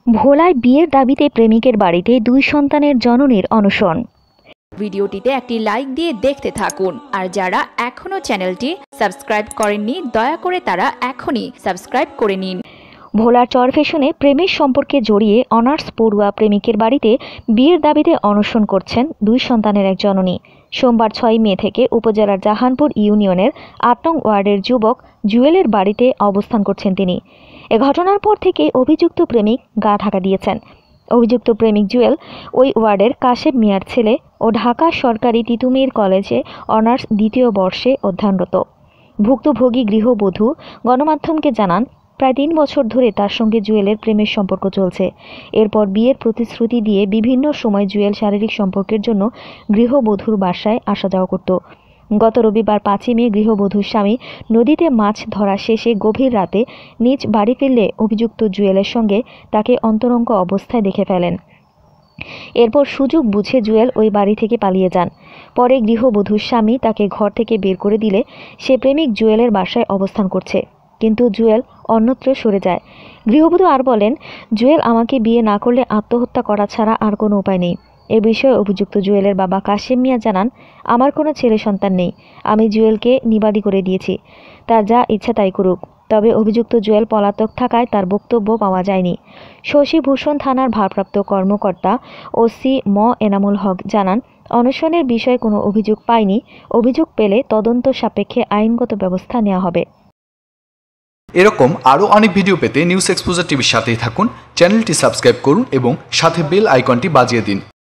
ভোলায় বিয়ের দাবিতে প্রেমিকের বাড়িতে 2 সন্তানের জননীর অনশন। ভিডিওটিতে একটি লাইক দিয়ে দেখতে থাকুন, আর যারা এখনো চ্যানেলটি সাবস্ক্রাইব করেননি দয়া করে তারা এখনই সাবস্ক্রাইব করে নিন। ভোলার চরফেশনে প্রেমের সম্পর্কে জড়িয়ে অনার্স পড়ুয়া প্রেমিকের বাড়িতে বিয়ের দাবিতে অনশন করছেন 2 সন্তানের এক জননী। সোমবার 6 মে থেকে উপজেলার জাহানপুর ইউনিয়নের 8 নং ওয়ার্ডের যুবক জুয়েলের বাড়িতে অবস্থান করছেন তিনি। এ ঘটনার পর থেকে অভিযুক্ত প্রেমিক গা ঢাকা দিয়েছেন। অভিযুক্ত প্রেমিক জুয়েল ওই ওয়ার্ডের কাশেম মিয়ার ছেলে ও ঢাকা সরকারি তিতুমির কলেজে অনার্স 2য় বর্ষে অধ্যয়নরত। ভুক্তভোগী গৃহবধূ গণমাধ্যমকে জানান, প্রায় 3 বছর ধরে তার সঙ্গে জুয়েলের প্রেমের সম্পর্ক চলছে। এরপর বিয়ের প্রতিশ্রুতি দিয়ে বিভিন্ন সময় জুয়েল শারীরিক সম্পর্কের জন্য গৃহবধূর বাসায় আসা যাওয়া করত। গত রবিবার 5 মে গৃহবধূর স্বামী নদীতে মাছ ধরা শেষে গভীর রাতে নিজ বাড়ি ফিরলে অভিযুক্ত জুয়েলের সঙ্গে তাকে অন্তরঙ্গ অবস্থায় দেখে ফেলেন। এরপর সুযোগ বুঝে জুয়েল ওই বাড়ি থেকে পালিয়ে যান। পরে গৃহবধূর স্বামী তাকে ঘর থেকে বের করে দিলে সে প্রেমিক জুয়েলের বাসায় অবস্থান করছে, কিন্তু জুয়েল অন্যত্র সরে যায়। গৃহবধূ আর বলেন, জুয়েল আমাকে বিয়ে না করলে আত্মহত্যা করা ছাড়া আর কোনো উপায় নেই। এ বিষয়ে অভিযুক্ত জুয়েলের বাবা কাশেম মিয়া জানান, আমার কোনো ছেলে সন্তান নেই, আমি জুয়েলকে নিবাদি করে দিয়েছি, তার যা ইচ্ছা তাই করুক। তবে অভিযুক্ত জুয়েল পলাতক থাকায় তার বক্তব্য পাওয়া যায়নি। শশীভূষণ থানার ভারপ্রাপ্ত কর্মকর্তা ওসি ম এনামুল হক জানান, অনশনের বিষয়ে কোনো অভিযোগ পায়নি, অভিযোগ পেলে তদন্ত সাপেক্ষে আইনগত ব্যবস্থা নেওয়া হবে। এরকম আরও অনেক ভিডিও পেতে নিউজ এক্সপোজার টিভির সাথেই থাকুন। চ্যানেলটি সাবস্ক্রাইব করুন এবং সাথে বেল আইকনটি বাজিয়ে দিন।